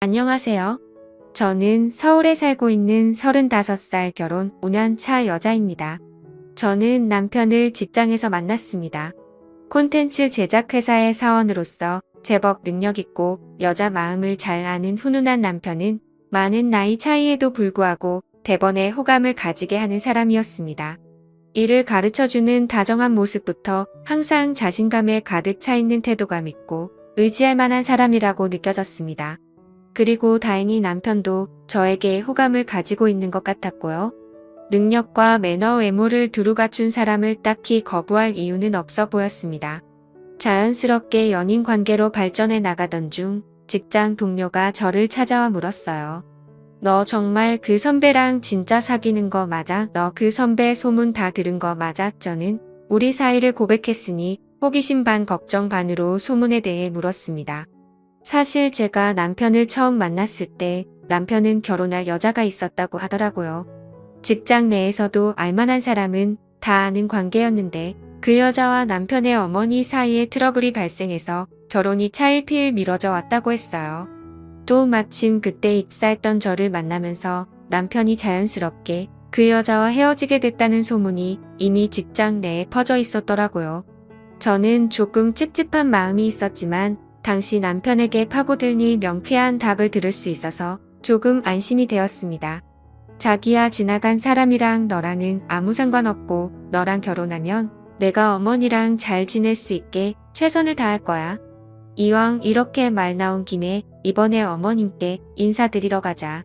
안녕하세요. 저는 서울에 살고 있는 35살 결혼 5년 차 여자입니다. 저는 남편을 직장에서 만났습니다. 콘텐츠 제작 회사의 사원으로서 제법 능력 있고 여자 마음을 잘 아는 훈훈한 남편은 많은 나이 차이에도 불구하고 대번에 호감을 가지게 하는 사람이었습니다. 일을 가르쳐주는 다정한 모습부터 항상 자신감에 가득 차 있는 태도가 믿고 의지할 만한 사람이라고 느껴졌습니다. 그리고 다행히 남편도 저에게 호감을 가지고 있는 것 같았고요. 능력과 매너 외모를 두루 갖춘 사람을 딱히 거부할 이유는 없어 보였습니다. 자연스럽게 연인 관계로 발전해 나가던 중 직장 동료가 저를 찾아와 물었어요. 너 정말 그 선배랑 진짜 사귀는 거 맞아? 너 그 선배 소문 다 들은 거 맞아? 저는 우리 사이를 고백했으니 호기심 반 걱정 반으로 소문에 대해 물었습니다. 사실 제가 남편을 처음 만났을 때 남편은 결혼할 여자가 있었다고 하더라고요. 직장 내에서도 알만한 사람은 다 아는 관계였는데 그 여자와 남편의 어머니 사이에 트러블이 발생해서 결혼이 차일피일 미뤄져 왔다고 했어요. 또 마침 그때 입사했던 저를 만나면서 남편이 자연스럽게 그 여자와 헤어지게 됐다는 소문이 이미 직장 내에 퍼져 있었더라고요. 저는 조금 찝찝한 마음이 있었지만 당시 남편에게 파고들니 명쾌한 답을 들을 수 있어서 조금 안심이 되었습니다. 자기야, 지나간 사람이랑 너랑은 아무 상관없고 너랑 결혼하면 내가 어머니랑 잘 지낼 수 있게 최선을 다할 거야. 이왕 이렇게 말 나온 김에 이번에 어머님께 인사드리러 가자.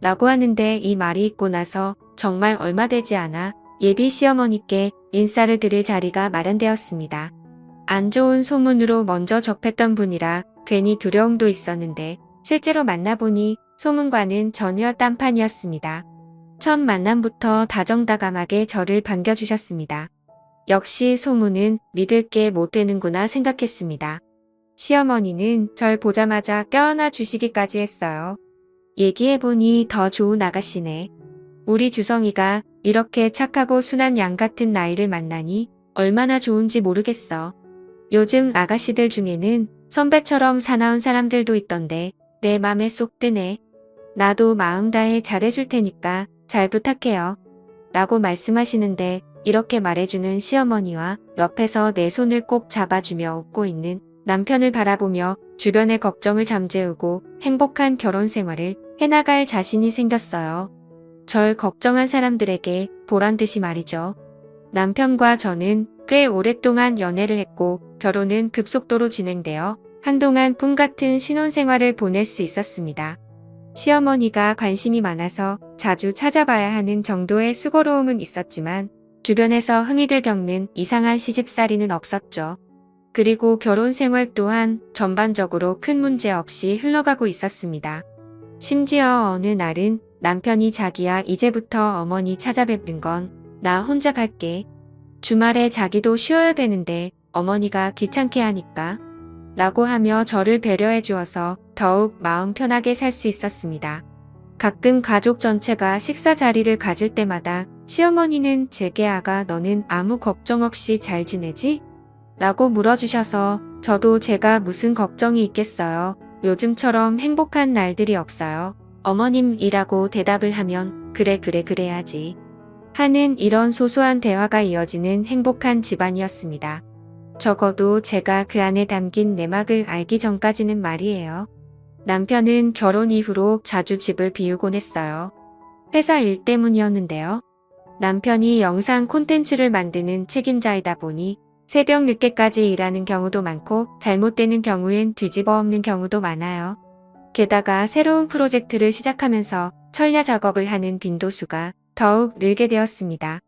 라고 하는데 이 말이 있고 나서 정말 얼마 되지 않아 예비 시어머니께 인사를 드릴 자리가 마련되었습니다. 안 좋은 소문으로 먼저 접했던 분이라 괜히 두려움도 있었는데 실제로 만나보니 소문과는 전혀 딴판이었습니다. 첫 만남부터 다정다감하게 저를 반겨주셨습니다. 역시 소문은 믿을 게 못 되는구나 생각했습니다. 시어머니는 절 보자마자 껴안아 주시기까지 했어요. 얘기해보니 더 좋은 아가씨네. 우리 주성이가 이렇게 착하고 순한 양 같은 나이를 만나니 얼마나 좋은지 모르겠어. 요즘 아가씨들 중에는 선배처럼 사나운 사람들도 있던데 내 맘에 쏙 드네. 나도 마음 다해 잘해줄 테니까 잘 부탁해요. 라고 말씀하시는데 이렇게 말해주는 시어머니와 옆에서 내 손을 꼭 잡아주며 웃고 있는 남편을 바라보며 주변의 걱정을 잠재우고 행복한 결혼 생활을 해나갈 자신이 생겼어요. 절 걱정한 사람들에게 보란듯이 말이죠. 남편과 저는 꽤 오랫동안 연애를 했고 결혼은 급속도로 진행되어 한동안 꿈같은 신혼생활을 보낼 수 있었습니다. 시어머니가 관심이 많아서 자주 찾아봐야 하는 정도의 수고로움은 있었지만 주변에서 흔히들 겪는 이상한 시집살이는 없었죠. 그리고 결혼 생활 또한 전반적으로 큰 문제 없이 흘러가고 있었습니다. 심지어 어느 날은 남편이 자기야 이제부터 어머니 찾아뵙는 건 나 혼자 갈게. 주말에 자기도 쉬어야 되는데 어머니가 귀찮게 하니까 라고 하며 저를 배려해 주어서 더욱 마음 편하게 살 수 있었습니다. 가끔 가족 전체가 식사 자리를 가질 때마다 시어머니는 제게 아가 너는 아무 걱정 없이 잘 지내지? 라고 물어주셔서 저도 제가 무슨 걱정이 있겠어요. 요즘처럼 행복한 날들이 없어요. 어머님이라고 대답을 하면 그래 그래야지. 하는 이런 소소한 대화가 이어지는 행복한 집안이었습니다. 적어도 제가 그 안에 담긴 내막을 알기 전까지는 말이에요. 남편은 결혼 이후로 자주 집을 비우곤 했어요. 회사 일 때문이었는데요. 남편이 영상 콘텐츠를 만드는 책임자이다 보니 새벽 늦게까지 일하는 경우도 많고 잘못되는 경우엔 뒤집어 엎는 경우도 많아요. 게다가 새로운 프로젝트를 시작하면서 철야 작업을 하는 빈도수가 더욱 늘게 되었습니다.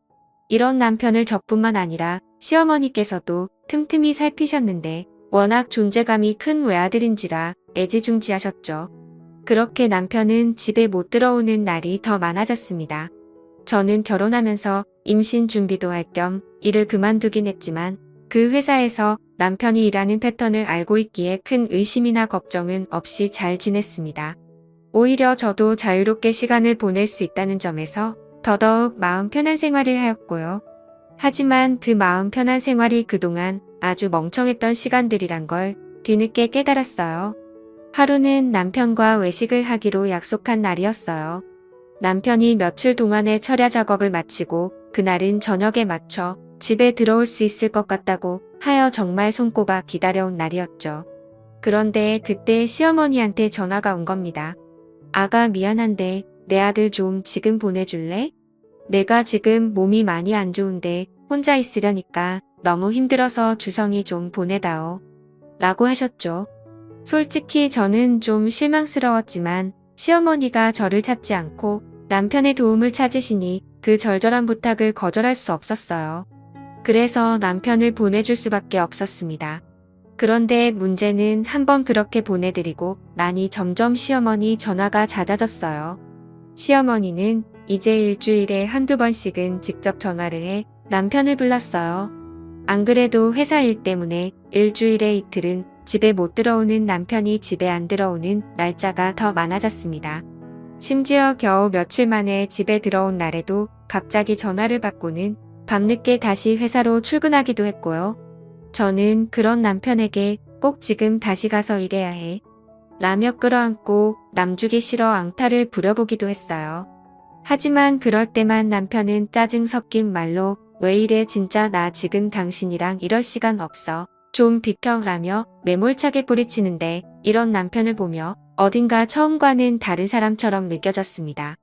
이런 남편을 저뿐만 아니라 시어머니께서도 틈틈이 살피셨는데 워낙 존재감이 큰 외아들인지라 애지중지하셨죠. 그렇게 남편은 집에 못 들어오는 날이 더 많아졌습니다. 저는 결혼하면서 임신 준비도 할 겸 일을 그만두긴 했지만 그 회사에서 남편이 일하는 패턴을 알고 있기에 큰 의심이나 걱정은 없이 잘 지냈습니다. 오히려 저도 자유롭게 시간을 보낼 수 있다는 점에서 더더욱 마음 편한 생활을 하였고요. 하지만 그 마음 편한 생활이 그동안 아주 멍청했던 시간들이란 걸 뒤늦게 깨달았어요. 하루는 남편과 외식을 하기로 약속한 날이었어요. 남편이 며칠 동안의 철야 작업을 마치고 그날은 저녁에 맞춰 집에 들어올 수 있을 것 같다고 하여 정말 손꼽아 기다려온 날이었죠. 그런데 그때 시어머니한테 전화가 온 겁니다. 아가 미안한데 내 아들 좀 지금 보내줄래? 내가 지금 몸이 많이 안 좋은데 혼자 있으려니까 너무 힘들어서 주성이 좀 보내다오. 라고 하셨죠. 솔직히 저는 좀 실망스러웠지만 시어머니가 저를 찾지 않고 남편의 도움을 찾으시니 그 절절한 부탁을 거절할 수 없었어요. 그래서 남편을 보내줄 수밖에 없었습니다. 그런데 문제는 한번 그렇게 보내드리고 나니 점점 시어머니 전화가 잦아졌어요. 시어머니는 이제 일주일에 한두 번씩은 직접 전화를 해 남편을 불렀어요. 안 그래도 회사 일 때문에 일주일에 이틀은 집에 못 들어오는 남편이 집에 안 들어오는 날짜가 더 많아졌습니다. 심지어 겨우 며칠 만에 집에 들어온 날에도 갑자기 전화를 받고는 밤늦게 다시 회사로 출근하기도 했고요. 저는 그런 남편에게 꼭 지금 다시 가서 일해야 해. 라며 끌어안고 남주기 싫어 앙탈을 부려보기도 했어요. 하지만 그럴 때만 남편은 짜증 섞인 말로 왜 이래 진짜 나 지금 당신이랑 이럴 시간 없어. 좀 비켜라며 매몰차게 뿌리치는데 이런 남편을 보며 어딘가 처음과는 다른 사람처럼 느껴졌습니다.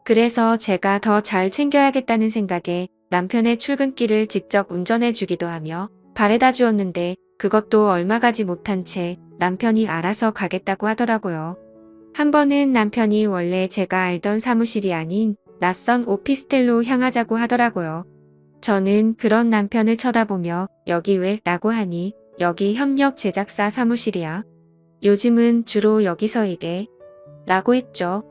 그래서 제가 더 잘 챙겨야겠다는 생각에 남편의 출근길을 직접 운전해 주기도 하며 바래다 주었는데 그것도 얼마 가지 못한 채 남편이 알아서 가겠다고 하더라고요. 한 번은 남편이 원래 제가 알던 사무실이 아닌 낯선 오피스텔로 향하자고 하더라고요. 저는 그런 남편을 쳐다보며 여기 왜? 라고 하니 여기 협력 제작사 사무실이야. 요즘은 주로 여기서 일해. 라고 했죠.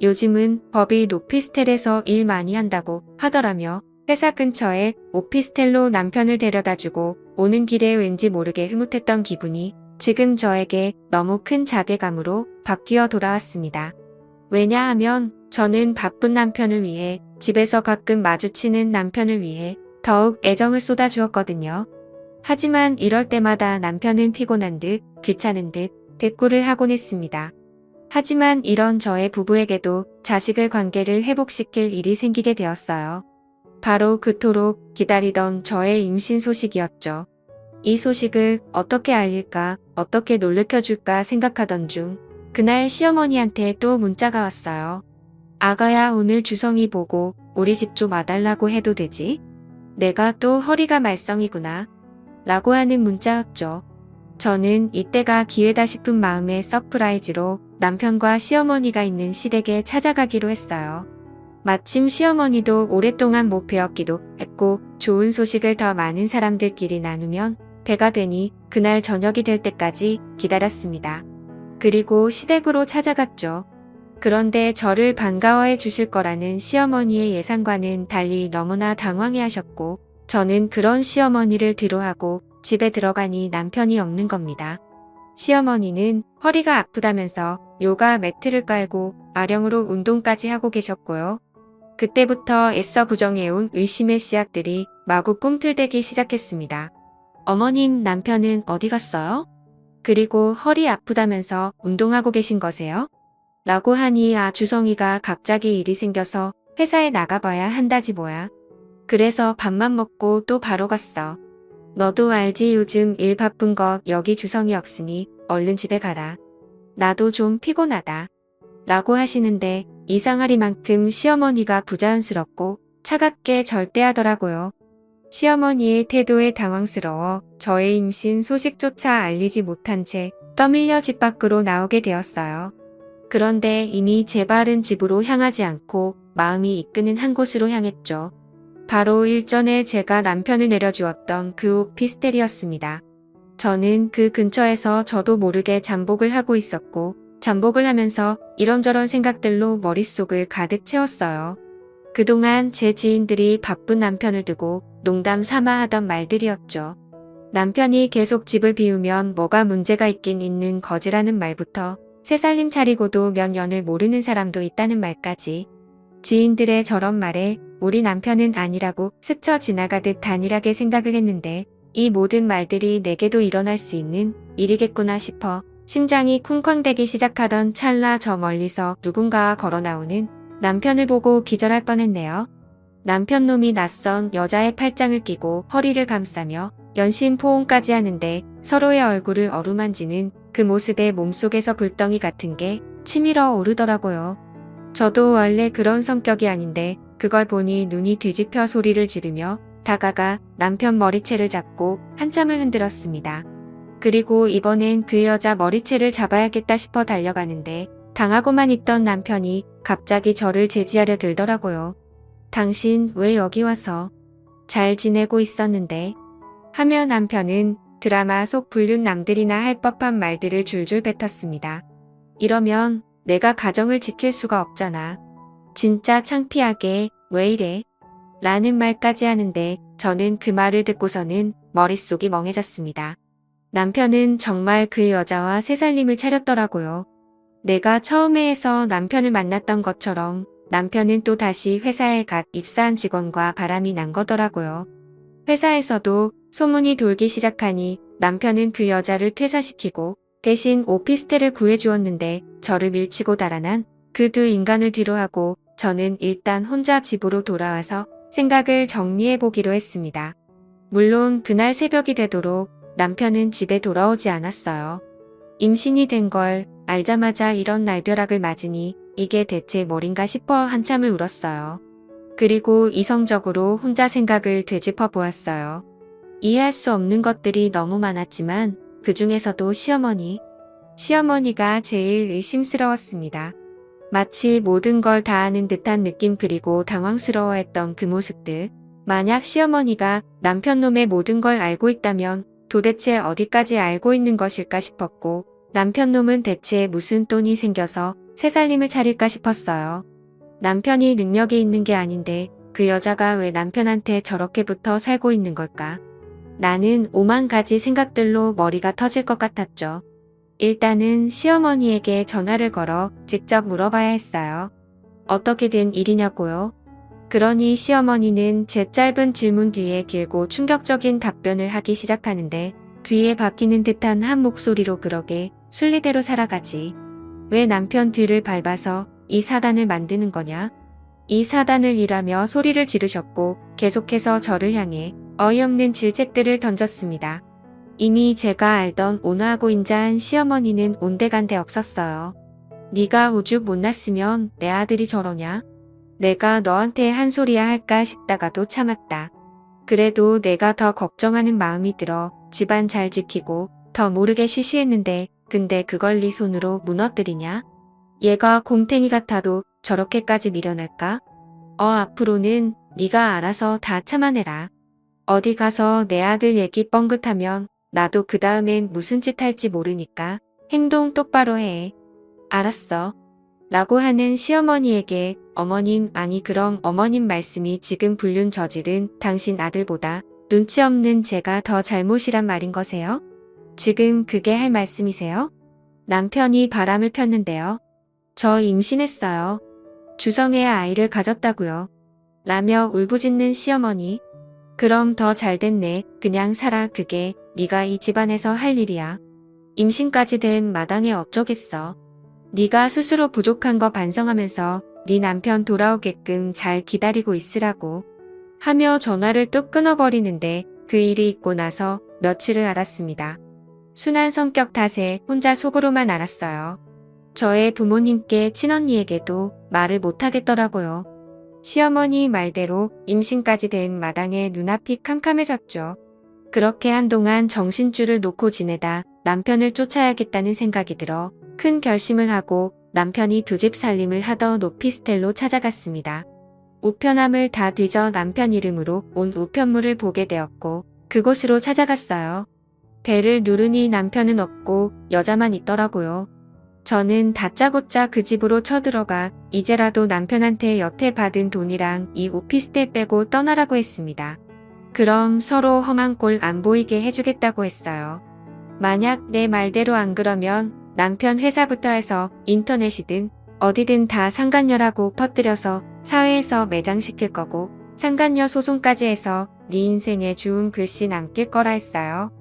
요즘은 법이 오피스텔에서 일 많이 한다고 하더라며 회사 근처에 오피스텔로 남편을 데려다주고 오는 길에 왠지 모르게 흐뭇했던 기분이 지금 저에게 너무 큰 자괴감으로 바뀌어 돌아왔습니다. 왜냐하면 저는 바쁜 남편을 위해 집에서 가끔 마주치는 남편을 위해 더욱 애정을 쏟아주었거든요. 하지만 이럴 때마다 남편은 피곤한 듯 귀찮은 듯 대꾸를 하곤 했습니다. 하지만 이런 저의 부부에게도 자식을 관계를 회복시킬 일이 생기게 되었어요. 바로 그토록 기다리던 저의 임신 소식이었죠. 이 소식을 어떻게 알릴까, 어떻게 놀래켜줄까 생각하던 중 그날 시어머니한테 또 문자가 왔어요. 아가야 오늘 주성이 보고 우리 집 좀 와달라고 해도 되지? 내가 또 허리가 말썽이구나. 라고 하는 문자였죠. 저는 이때가 기회다 싶은 마음에 서프라이즈로 남편과 시어머니가 있는 시댁에 찾아가기로 했어요. 마침 시어머니도 오랫동안 못 뵈었기도 했고 좋은 소식을 더 많은 사람들끼리 나누면 배가 되니 그날 저녁이 될 때까지 기다렸습니다. 그리고 시댁으로 찾아갔죠. 그런데 저를 반가워해 주실 거라는 시어머니의 예상과는 달리 너무나 당황해 하셨고 저는 그런 시어머니를 뒤로하고 집에 들어가니 남편이 없는 겁니다. 시어머니는 허리가 아프다면서 요가 매트를 깔고 아령으로 운동까지 하고 계셨고요. 그때부터 애써 부정해온 의심의 씨앗들이 마구 꿈틀대기 시작했습니다. 어머님, 남편은 어디 갔어요? 그리고 허리 아프다면서 운동하고 계신 거세요? 라고 하니 주성이가 갑자기 일이 생겨서 회사에 나가봐야 한다지 뭐야. 그래서 밥만 먹고 또 바로 갔어. 너도 알지 요즘 일 바쁜 거 여기 주성이 없으니 얼른 집에 가라. 나도 좀 피곤하다. 라고 하시는데 이상하리만큼 시어머니가 부자연스럽고 차갑게 절대하더라고요. 시어머니의 태도에 당황스러워 저의 임신 소식조차 알리지 못한 채 떠밀려 집 밖으로 나오게 되었어요. 그런데 이미 제 발은 집으로 향하지 않고 마음이 이끄는 한 곳으로 향했죠. 바로 일전에 제가 남편을 내려주었던 그 오피스텔이었습니다. 저는 그 근처에서 저도 모르게 잠복을 하고 있었고 잠복을 하면서 이런저런 생각들로 머릿속을 가득 채웠어요. 그동안 제 지인들이 바쁜 남편을 두고 농담 삼아 하던 말들이었죠. 남편이 계속 집을 비우면 뭐가 문제가 있긴 있는 거지라는 말부터 새 살림 차리고도 몇 년을 모르는 사람도 있다는 말까지 지인들의 저런 말에 우리 남편은 아니라고 스쳐 지나가듯 단일하게 생각을 했는데 이 모든 말들이 내게도 일어날 수 있는 일이겠구나 싶어 심장이 쿵쾅대기 시작하던 찰나 저 멀리서 누군가가 걸어 나오는 남편을 보고 기절할 뻔했네요. 남편 놈이 낯선 여자의 팔짱을 끼고 허리를 감싸며 연신 포옹까지 하는데 서로의 얼굴을 어루만지는 그 모습에 몸속에서 불덩이 같은 게 치밀어 오르더라고요. 저도 원래 그런 성격이 아닌데 그걸 보니 눈이 뒤집혀 소리를 지르며 다가가 남편 머리채를 잡고 한참을 흔들었습니다. 그리고 이번엔 그 여자 머리채를 잡아야겠다 싶어 달려가는데 당하고만 있던 남편이 갑자기 저를 제지하려 들더라고요. 당신 왜 여기 와서? 잘 지내고 있었는데? 하며 남편은 드라마 속 불륜 남들이나 할 법한 말들을 줄줄 뱉었습니다. 이러면 내가 가정을 지킬 수가 없잖아. 진짜 창피하게 왜 이래? 라는 말까지 하는데 저는 그 말을 듣고서는 머릿속이 멍해졌습니다. 남편은 정말 그 여자와 새살림을 차렸더라고요. 내가 처음에 해서 남편을 만났던 것처럼 남편은 또 다시 회사에 갓 입사한 직원과 바람이 난 거더라고요. 회사에서도 소문이 돌기 시작하니 남편은 그 여자를 퇴사시키고 대신 오피스텔을 구해주었는데 저를 밀치고 달아난 그 두 인간을 뒤로하고 저는 일단 혼자 집으로 돌아와서 생각을 정리해보기로 했습니다. 물론 그날 새벽이 되도록 남편은 집에 돌아오지 않았어요. 임신이 된 걸 알자마자 이런 날벼락을 맞으니 이게 대체 뭘인가 싶어 한참을 울었어요. 그리고 이성적으로 혼자 생각을 되짚어 보았어요. 이해할 수 없는 것들이 너무 많았지만 그 중에서도 시어머니가 제일 의심스러웠습니다. 마치 모든 걸 다 아는 듯한 느낌 그리고 당황스러워했던 그 모습들. 만약 시어머니가 남편 놈의 모든 걸 알고 있다면 도대체 어디까지 알고 있는 것일까 싶었고 남편 놈은 대체 무슨 돈이 생겨서 새살림을 차릴까 싶었어요. 남편이 능력이 있는 게 아닌데 그 여자가 왜 남편한테 저렇게 붙어 살고 있는 걸까? 나는 오만 가지 생각들로 머리가 터질 것 같았죠. 일단은 시어머니에게 전화를 걸어 직접 물어봐야 했어요. 어떻게 된 일이냐고요? 그러니 시어머니는 제 짧은 질문 뒤에 길고 충격적인 답변을 하기 시작하는데 귀에 박히는 듯한 한 목소리로 그러게 순리대로 살아가지. 왜 남편 뒤를 밟아서 이 사단을 만드는 거냐? 이 사단을 일하며 소리를 지르셨고 계속해서 저를 향해 어이없는 질책들을 던졌습니다. 이미 제가 알던 온화하고 인자한 시어머니는 온데간데 없었어요. 네가 오죽 못났으면 내 아들이 저러냐? 내가 너한테 한 소리야 할까 싶다가도 참았다. 그래도 내가 더 걱정하는 마음이 들어 집안 잘 지키고 더 모르게 쉬쉬했는데 근데 그걸 네 손으로 무너뜨리냐? 얘가 곰탱이 같아도 저렇게까지 미련할까? 앞으로는 네가 알아서 다 참아내라. 어디 가서 내 아들 얘기 뻥긋하면 나도 그 다음엔 무슨 짓 할지 모르니까 행동 똑바로 해. 알았어. 라고 하는 시어머니에게 어머님 아니 그럼 어머님 말씀이 지금 불륜 저지른 당신 아들보다 눈치 없는 제가 더 잘못이란 말인 거세요? 지금 그게 할 말씀이세요? 남편이 바람을 폈는데요. 저 임신했어요. 주성애야 아이를 가졌다고요. 라며 울부짖는 시어머니. 그럼 더 잘됐네. 그냥 살아. 그게 네가 이 집안에서 할 일이야. 임신까지 된 마당에 어쩌겠어. 네가 스스로 부족한 거 반성하면서 네 남편 돌아오게끔 잘 기다리고 있으라고. 하며 전화를 뚝 끊어버리는데 그 일이 있고 나서 며칠을 알았습니다. 순한 성격 탓에 혼자 속으로만 알았어요. 저의 부모님께 친언니에게도 말을 못하겠더라고요. 시어머니 말대로 임신까지 된 마당에 눈앞이 캄캄해졌죠. 그렇게 한동안 정신줄을 놓고 지내다 남편을 쫓아야겠다는 생각이 들어 큰 결심을 하고 남편이 두 집 살림을 하던 오피스텔로 찾아갔습니다. 우편함을 다 뒤져 남편 이름으로 온 우편물을 보게 되었고 그곳으로 찾아갔어요. 배를 누르니 남편은 없고 여자만 있더라고요. 저는 다짜고짜 그 집으로 쳐들어가 이제라도 남편한테 여태 받은 돈이랑 이 오피스텔 빼고 떠나라고 했습니다. 그럼 서로 험한 꼴 안 보이게 해주겠다고 했어요. 만약 내 말대로 안 그러면 남편 회사부터 해서 인터넷이든 어디든 다 상간녀라고 퍼뜨려서 사회에서 매장시킬 거고 상간녀 소송까지 해서 네 인생에 주운 글씨 남길 거라 했어요.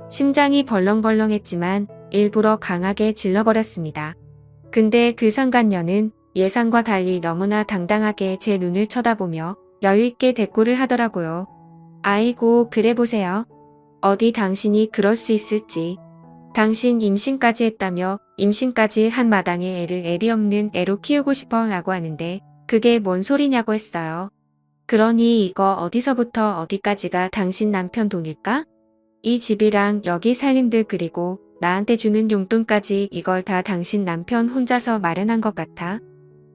심장이 벌렁벌렁했지만 일부러 강하게 질러버렸습니다. 근데 그 상간녀는 예상과 달리 너무나 당당하게 제 눈을 쳐다보며 여유있게 대꾸를 하더라고요. 아이고, 그래 보세요. 어디 당신이 그럴 수 있을지. 당신 임신까지 했다며 임신까지 한 마당에 애를 애비 없는 애로 키우고 싶어 라고 하는데 그게 뭔 소리냐고 했어요. 그러니 이거 어디서부터 어디까지가 당신 남편 돈일까? 이 집이랑 여기 살림들 그리고 나한테 주는 용돈까지 이걸 다 당신 남편 혼자서 마련한 것 같아.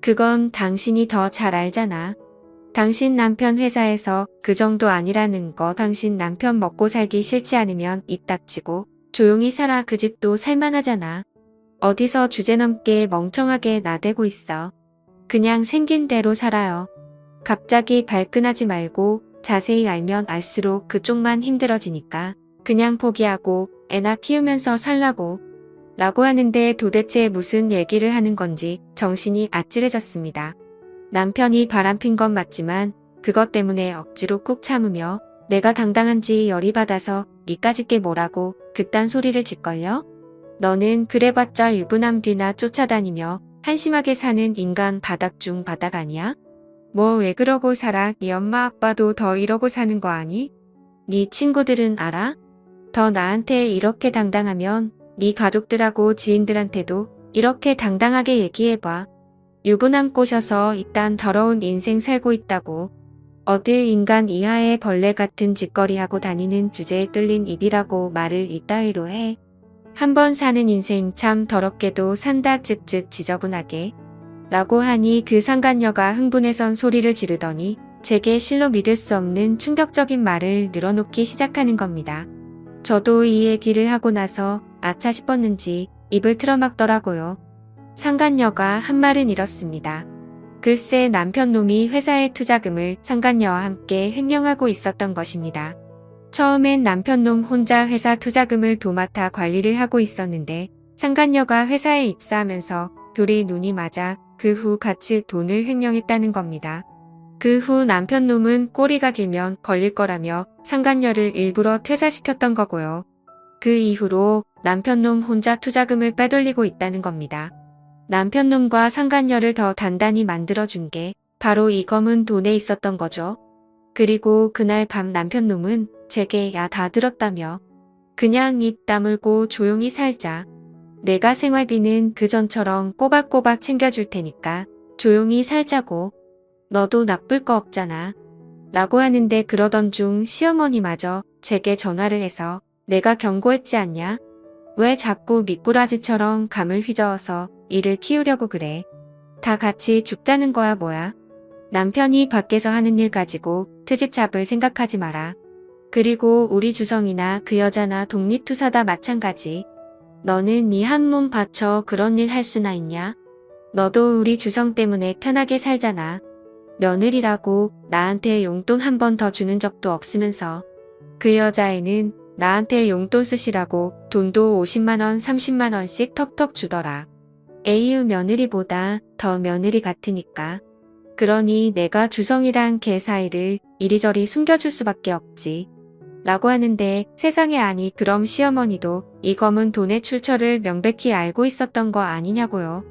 그건 당신이 더 잘 알잖아. 당신 남편 회사에서 그 정도 아니라는 거 당신 남편 먹고 살기 싫지 않으면 입 닥치고 조용히 살아 그 집도 살만하잖아. 어디서 주제넘게 멍청하게 나대고 있어. 그냥 생긴 대로 살아요. 갑자기 발끈하지 말고 자세히 알면 알수록 그쪽만 힘들어지니까 그냥 포기하고 애나 키우면서 살라고 라고 하는데 도대체 무슨 얘기를 하는 건지 정신이 아찔해졌습니다. 남편이 바람핀 건 맞지만 그것 때문에 억지로 꾹 참으며 내가 당당한지 열이 받아서 니까짓 게 뭐라고 그딴 소리를 짓걸요? 너는 그래봤자 유부남 뒤나 쫓아다니며 한심하게 사는 인간 바닥 중 바닥 아니야? 뭐 왜 그러고 살아? 네 엄마 아빠도 더 이러고 사는 거 아니? 네 친구들은 알아? 더 나한테 이렇게 당당하면 네 가족들하고 지인들한테도 이렇게 당당하게 얘기해봐. 유부남 꼬셔서 이딴 더러운 인생 살고 있다고. 어딜 인간 이하의 벌레 같은 짓거리하고 다니는 주제에 뚫린 입이라고 말을 이따위로 해. 한 번 사는 인생 참 더럽게도 산다 쯧쯧 지저분하게. 라고 하니 그 상간녀가 흥분해선 소리를 지르더니 제게 실로 믿을 수 없는 충격적인 말을 늘어놓기 시작하는 겁니다. 저도 이 얘기를 하고 나서 아차 싶었는지 입을 틀어막더라고요. 상간녀가 한 말은 이렇습니다. 글쎄 남편 놈이 회사의 투자금을 상간녀와 함께 횡령하고 있었던 것입니다. 처음엔 남편 놈 혼자 회사 투자금을 도맡아 관리를 하고 있었는데 상간녀가 회사에 입사하면서 둘이 눈이 맞아 그 후 같이 돈을 횡령했다는 겁니다. 그 후 남편 놈은 꼬리가 길면 걸릴 거라며 상간녀를 일부러 퇴사시켰던 거고요. 그 이후로 남편 놈 혼자 투자금을 빼돌리고 있다는 겁니다. 남편 놈과 상간녀를 더 단단히 만들어준 게 바로 이 검은 돈에 있었던 거죠. 그리고 그날 밤 남편 놈은 제게 야 다 들었다며 그냥 입 다물고 조용히 살자. 내가 생활비는 그 전처럼 꼬박꼬박 챙겨줄 테니까 조용히 살자고. 너도 나쁠 거 없잖아. 라고 하는데 그러던 중 시어머니마저 제게 전화를 해서 내가 경고했지 않냐? 왜 자꾸 미꾸라지처럼 감을 휘저어서 이를 키우려고 그래. 다 같이 죽자는 거야 뭐야. 남편이 밖에서 하는 일 가지고 트집 잡을 생각하지 마라. 그리고 우리 주성이나 그 여자나 독립투사다 마찬가지. 너는 네 한 몸 바쳐 그런 일 할 수나 있냐? 너도 우리 주성 때문에 편하게 살잖아. 며느리라고 나한테 용돈 한 번 더 주는 적도 없으면서. 그 여자애는 나한테 용돈 쓰시라고 돈도 50만 원, 30만 원씩 턱턱 주더라. 에이유 며느리보다 더 며느리 같으니까. 그러니 내가 주성이랑 걔 사이를 이리저리 숨겨줄 수밖에 없지. 라고 하는데 세상에 아니 그럼 시어머니도 이 검은 돈의 출처를 명백히 알고 있었던 거 아니냐고요.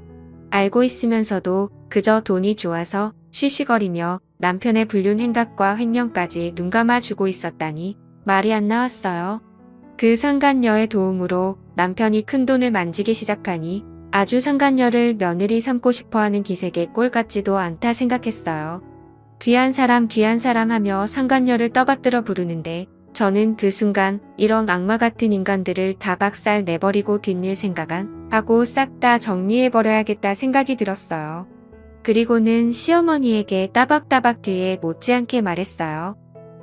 알고 있으면서도 그저 돈이 좋아서 쉬쉬거리며 남편의 불륜 행각과 횡령까지 눈감아주고 있었다니 말이 안 나왔어요. 그 상간녀의 도움으로 남편이 큰돈을 만지기 시작하니 아주 상간녀를 며느리 삼고 싶어하는 기색의 꼴 같지도 않다 생각했어요. 귀한 사람 하며 상간녀를 떠받들어 부르는데 저는 그 순간 이런 악마 같은 인간들을 다 박살 내버리고 뒷일 생각 안 하고 싹 다 정리해버려야겠다 생각이 들었어요. 그리고는 시어머니에게 따박따박 뒤에 못지않게 말했어요.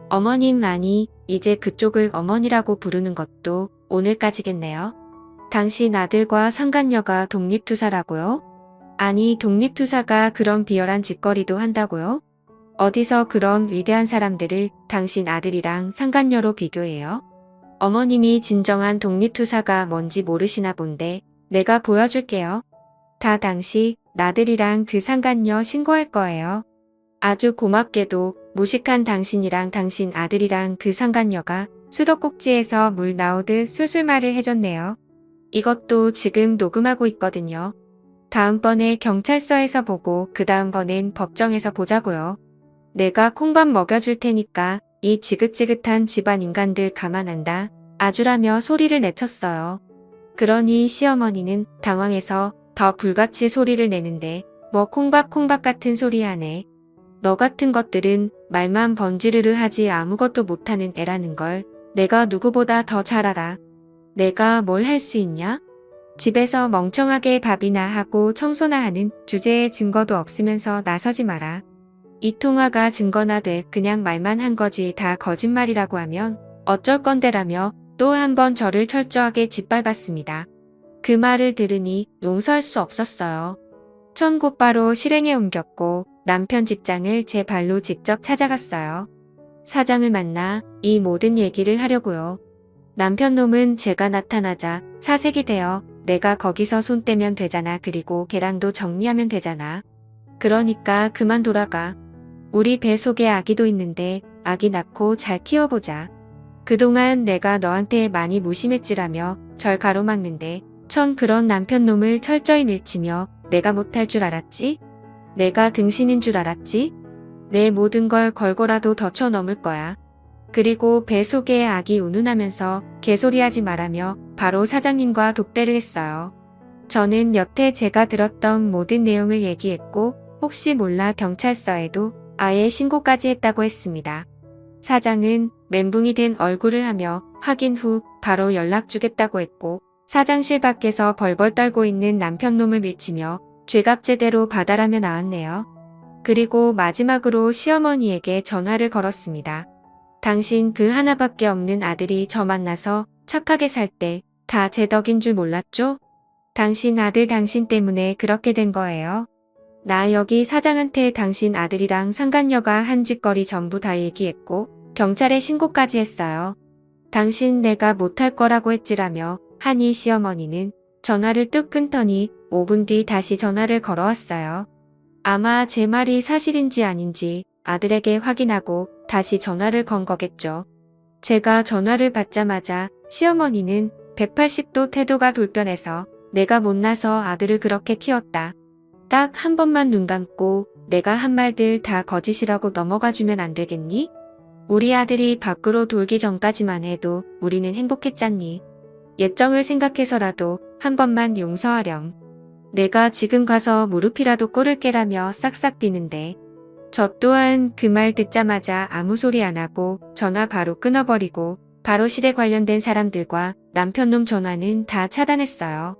어머님 아니 이제 그쪽을 어머니라고 부르는 것도 오늘까지겠네요. 당신 아들과 상간녀가 독립투사라고요? 아니 독립투사가 그런 비열한 짓거리도 한다고요? 어디서 그런 위대한 사람들을 당신 아들이랑 상간녀로 비교해요? 어머님이 진정한 독립투사가 뭔지 모르시나 본데 내가 보여줄게요. 다 당시 나들이랑 그 상간녀 신고할 거예요. 아주 고맙게도 무식한 당신이랑 당신 아들이랑 그 상간녀가 수도꼭지에서 물 나오듯 술술 말을 해줬네요. 이것도 지금 녹음하고 있거든요. 다음번에 경찰서에서 보고 그 다음번엔 법정에서 보자고요. 내가 콩밥 먹여줄 테니까 이 지긋지긋한 집안 인간들 가만한다. 아주라며 소리를 내쳤어요. 그러니 시어머니는 당황해서 더 불같이 소리를 내는데 뭐 콩밥 같은 소리 하네. 너 같은 것들은 말만 번지르르 하지 아무것도 못하는 애라는 걸 내가 누구보다 더 잘 알아. 내가 뭘 할 수 있냐? 집에서 멍청하게 밥이나 하고 청소나 하는 주제에 증거도 없으면서 나서지 마라. 이 통화가 증거나 돼 그냥 말만 한 거지 다 거짓말이라고 하면 어쩔 건데라며 또 한 번 저를 철저하게 짓밟았습니다. 그 말을 들으니 용서할 수 없었어요. 전 곧바로 실행에 옮겼고 남편 직장을 제 발로 직접 찾아갔어요. 사장을 만나 이 모든 얘기를 하려고요. 남편 놈은 제가 나타나자 사색이 되어 내가 거기서 손 떼면 되잖아. 그리고 계란도 정리하면 되잖아. 그러니까 그만 돌아가. 우리 배 속에 아기도 있는데 아기 낳고 잘 키워보자. 그동안 내가 너한테 많이 무심했지라며 절 가로막는데 전 그런 남편 놈을 철저히 밀치며 내가 못할 줄 알았지? 내가 등신인 줄 알았지? 내 모든 걸 걸고라도 더 쳐넘을 거야. 그리고 배 속에 아기 운운하면서 개소리하지 말라며 바로 사장님과 독대를 했어요. 저는 여태 제가 들었던 모든 내용을 얘기했고 혹시 몰라 경찰서에도 아예 신고까지 했다고 했습니다. 사장은 멘붕이 된 얼굴을 하며 확인 후 바로 연락 주겠다고 했고 사장실 밖에서 벌벌 떨고 있는 남편놈을 밀치며 죄값 제대로 받아라며 나왔네요. 그리고 마지막으로 시어머니에게 전화를 걸었습니다. 당신 그 하나밖에 없는 아들이 저 만나서 착하게 살 때 다 제 덕인 줄 몰랐죠? 당신 아들 당신 때문에 그렇게 된 거예요. 나 여기 사장한테 당신 아들이랑 상간녀가 한 짓거리 전부 다 얘기했고 경찰에 신고까지 했어요. 당신 내가 못할 거라고 했지라며 하니 시어머니는 전화를 뚝 끊더니 5분 뒤 다시 전화를 걸어왔어요. 아마 제 말이 사실인지 아닌지 아들에게 확인하고 다시 전화를 건 거겠죠. 제가 전화를 받자마자 시어머니는 180도 태도가 돌변해서 내가 못나서 아들을 그렇게 키웠다. 딱 한 번만 눈 감고 내가 한 말들 다 거짓이라고 넘어가주면 안 되겠니? 우리 아들이 밖으로 돌기 전까지만 해도 우리는 행복했잖니. 옛정을 생각해서라도 한 번만 용서하렴. 내가 지금 가서 무릎이라도 꿇을게라며 싹싹 비는데 저 또한 그 말 듣자마자 아무 소리 안 하고 전화 바로 끊어버리고 바로 실에 관련된 사람들과 남편놈 전화는 다 차단했어요.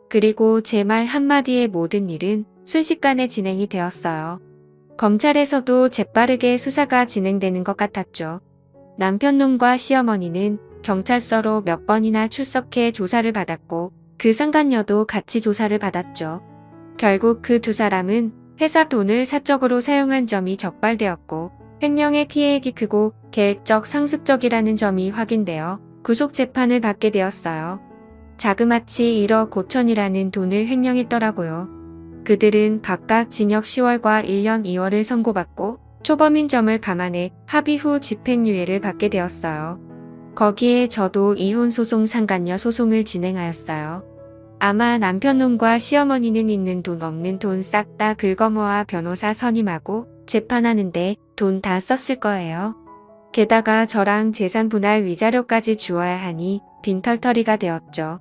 그리고 제 말 한마디의 모든 일은 순식간에 진행이 되었어요. 검찰에서도 재빠르게 수사가 진행되는 것 같았죠. 남편놈과 시어머니는 경찰서로 몇 번이나 출석해 조사를 받았고 그 상간녀도 같이 조사를 받았죠. 결국 그 두 사람은 회사 돈을 사적으로 사용한 점이 적발되었고 횡령의 피해액이 크고 계획적 상습적이라는 점이 확인되어 구속 재판을 받게 되었어요. 자그마치 1억 5천이라는 돈을 횡령했더라고요. 그들은 각각 징역 10월과 1년 2월을 선고받고 초범인 점을 감안해 합의 후 집행유예를 받게 되었어요. 거기에 저도 이혼소송 상간녀 소송을 진행하였어요. 아마 남편놈과 시어머니는 있는 돈 없는 돈 싹 다 긁어모아 변호사 선임하고 재판하는데 돈 다 썼을 거예요. 게다가 저랑 재산 분할 위자료까지 주어야 하니 빈털터리가 되었죠.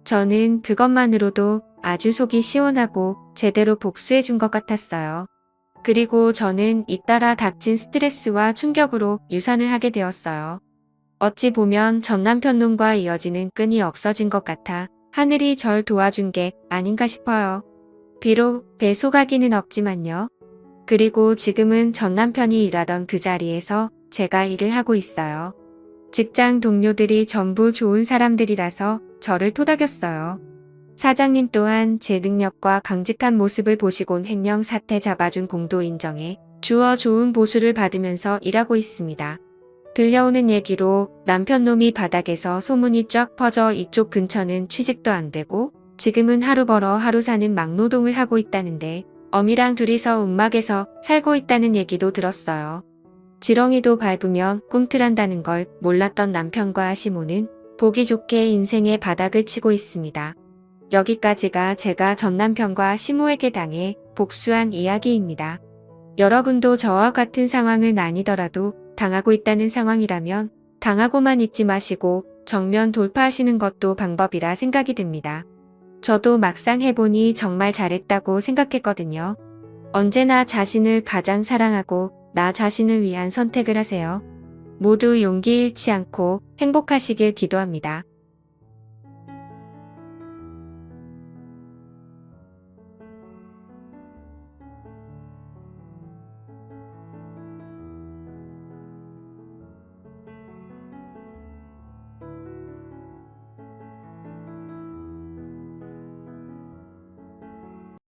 저는 그것만으로도 아주 속이 시원하고 제대로 복수해 준 것 같았어요. 그리고 저는 잇따라 닥친 스트레스와 충격으로 유산을 하게 되었어요. 어찌 보면 전 남편놈과 이어지는 끈이 없어진 것 같아 하늘이 절 도와준 게 아닌가 싶어요. 비록 배 소가기는 없지만요. 그리고 지금은 전 남편이 일하던 그 자리에서 제가 일을 하고 있어요. 직장 동료들이 전부 좋은 사람들이라서 저를 토닥였어요. 사장님 또한 제 능력과 강직한 모습을 보시곤 횡령 사태 잡아준 공도 인정해 주어 좋은 보수를 받으면서 일하고 있습니다. 들려오는 얘기로 남편놈이 바닥에서 소문이 쫙 퍼져 이쪽 근처는 취직도 안 되고 지금은 하루 벌어 하루 사는 막노동을 하고 있다는데 어미랑 둘이서 움막에서 살고 있다는 얘기도 들었어요. 지렁이도 밟으면 꿈틀한다는 걸 몰랐던 남편과 시모는 보기 좋게 인생의 바닥을 치고 있습니다. 여기까지가 제가 전 남편과 시모에게 당해 복수한 이야기입니다. 여러분도 저와 같은 상황은 아니더라도 당하고 있다는 상황이라면 당하고만 있지 마시고 정면 돌파하시는 것도 방법이라 생각이 듭니다. 저도 막상 해보니 정말 잘했다고 생각했거든요. 언제나 자신을 가장 사랑하고 나 자신을 위한 선택을 하세요. 모두 용기 잃지 않고 행복하시길 기도합니다.